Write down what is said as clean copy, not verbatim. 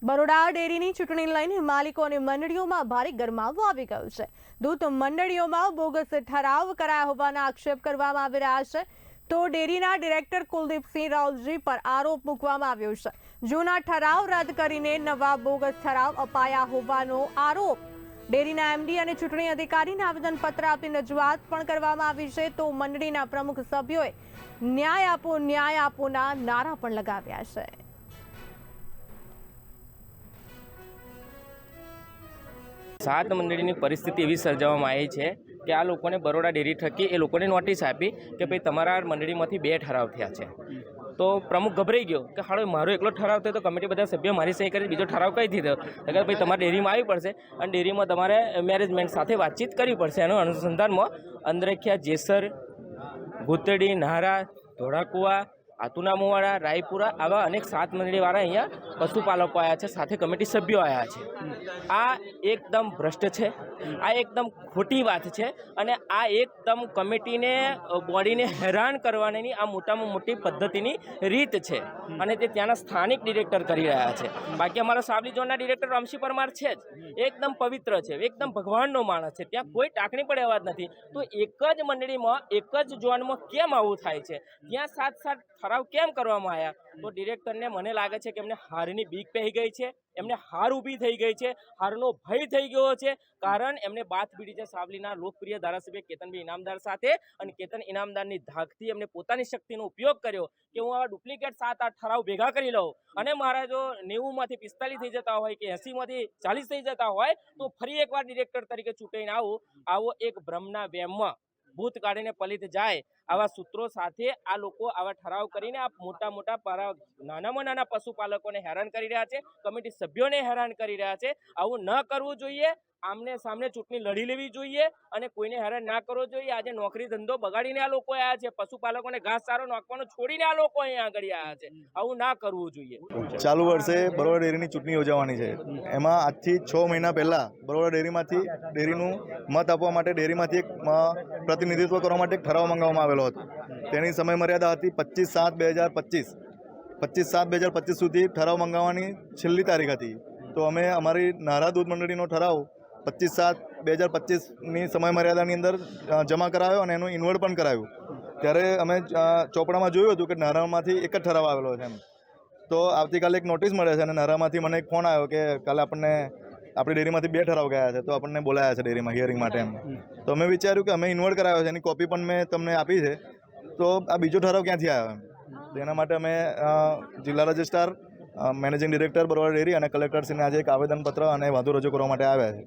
બરોડા ડેરીની ચૂંટણી લઈને માલિકો અને મંડળીઓમાં ભારે ગરમાવો આવી ગયો છે। દૂધ મંડળીઓમાં બોગસ ઠરાવ કરાયા હોવાના આક્ષેપ કરવામાં આવી રહ્યા છે। તો ડેરીના ડિરેક્ટર કુલદીપસિંહ રાવલજી પર આરોપ મૂકવામાં આવ્યો છે। જૂના ઠરાવ રદ કરીને નવા બોગસ ઠરાવ અપાયા હોવાનો આરોપ ડેરીના એમડી અને ચૂંટણી અધિકારીને આવેદનપત્ર આપી રજૂઆત પણ કરવામાં આવી છે। તો મંડળીના પ્રમુખ સભ્યોએ ન્યાય આપોના નારા પણ લગાવ્યા છે। સાત મંડળીની પરિસ્થિતિ એવી સર્જાવામાં આવી છે કે આ લોકોને બરોડા ડેરી થકી એ લોકોને નોટિસ આપી કે ભાઈ તમારા મંડળીમાંથી 2 ઠરાવ થયા છે। તો પ્રમુખ ગભરાઈ ગયો કે હાલો મારો એકલો ઠરાવ થયો તો કમિટી બધા સભ્યો મારી સહી કરી બીજો ઠરાવ કઈથી થયો કે ભાઈ તમારે ડેરીમાં આવી પડશે અને ડેરીમાં તમારે મેનેજમેન્ટ સાથે વાતચીત કરવી પડશે। એનું અનુસંધાનમાં અંદરખ્યા જેસર ગોતડી નારા ધોળાકુવા આતુના મુવાડા રાયપુરા આવા અનેક 7 મંડળીવાળા અહીંયા પશુપાલકો આવ્યા છે, સાથે કમિટી સભ્યો આવ્યા છે। આ એકદમ ભ્રષ્ટ છે, આ એકદમ ખોટી વાત છે અને આ એકદમ કમિટીને બોડીને હેરાન કરવાની આ મોટામાં મોટી પદ્ધતિની રીત છે અને તે ત્યાંના સ્થાનિક ડિરેક્ટર કરી રહ્યા છે। બાકી અમારા સાબલી ઝોનના ડિરેક્ટર રામશી પરમાર છે જ એકદમ પવિત્ર છે, એકદમ ભગવાનનો માણસ છે, ત્યાં કોઈ ટાંકણી પણ એવા જ નથી। તો એક જ મંડળીમાં એક જ ઝોનમાં કેમ આવું થાય છે? ત્યાં 7 ઠરાવ કેમ કરવામાં આવ્યા? તો ડિરેક્ટરને મને લાગે છે કે એમને હારની બીક પહેરી ગઈ છે, એમને હાર ઊભી થઈ ગઈ છે, હારનો ભય થઈ ગયો છે, કારણ એમને બાત પીડી છે સાવલીના લોકપ્રિય ધારાસભ્ય કેતનભાઈ ઇનામદાર સાથે અને કેતન ઇનામદારની ધાકથી એમને પોતાની શક્તિનો ઉપયોગ કર્યો કે હું આવા ડુપ્લિકેટ 7-8 ઠરાવ ભેગા કરી લઉં અને મારા જો 90માંથી 45 થઈ જતા હોય કે 80માંથી 40 થઈ જતા હોય તો ફરી એકવાર ડિરેક્ટર તરીકે ચૂંટાઈને આવો એક ભ્રમના વેમમાં ભૂત કાઢીને પલિત જાય આવા સૂત્રો સાથે આ લોકો આવા ઠરાવ કરીને આ મોટા નાનામાં નાના પશુપાલકોને હેરાન કરી રહ્યા છે, કમિટી સભ્યોને હેરાન કરી રહ્યા છે। આવું ન કરવું જોઈએ, આમને સામને ચૂંટણી લડી લેવી જોઈએ અને કોઈને હેરાન ના કરવો જોઈએ। આજે નોકરી ધંધો બગાડીને આ લોકો આવ્યા છે, પશુપાલકોને ઘાસચારો નાખવાનો છોડીને આ લોકો અહીંયા આગળ આવ્યા છે, આવું ના કરવું જોઈએ। ચાલુ વર્ષે બરોડા ડેરીની ચૂંટણી યોજાવાની છે, એમાં આજથી 6 મહિના પહેલાં બરોડા ડેરીમાંથી ડેરીનું મત આપવા માટે ડેરીમાંથી એક પ્રતિનિધિત્વ કરવા માટે એક ઠરાવ મંગાવવામાં આવેલો હતો। તેની સમય મર્યાદા હતી 25/7/2025 25/7/2025 સુધી ઠરાવ મંગાવવાની છેલ્લી તારીખ હતી। તો અમે અમારી નારા દૂધ મંડળીનો ઠરાવ 25/7/2025ની સમય મર્યાદાની અંદર જમા કરાવ્યો અને એનું ઇન્વર્ટ પણ કરાવ્યું। ત્યારે અમે ચોપડામાં જોયું હતું કે નારામાંથી એક જ ઠરાવ આવેલો છે એમ। તો આવતીકાલે એક નોટિસ મળે છે અને નારામાંથી મને એક ફોન આવ્યો કે કાલે આપણને આપણી ડેરીમાંથી 2 ઠરાવ ગયા છે, તો આપણને બોલાયા છે ડેરીમાં હિયરિંગ માટે એમ। તો અમે વિચાર્યું કે અમે ઇન્વર્ટ કરાવ્યો છે, એની કોપી પણ મેં તમને આપી છે, તો આ બીજો ઠરાવ ક્યાંથી આવ્યો એમ? તેના માટે અમે જિલ્લા registrar, managing director Baroda dairy અને કલેક્ટરશ્રીને આજે એક આવેદનપત્ર અને વાંધો રજૂ કરવા માટે આવ્યા છે।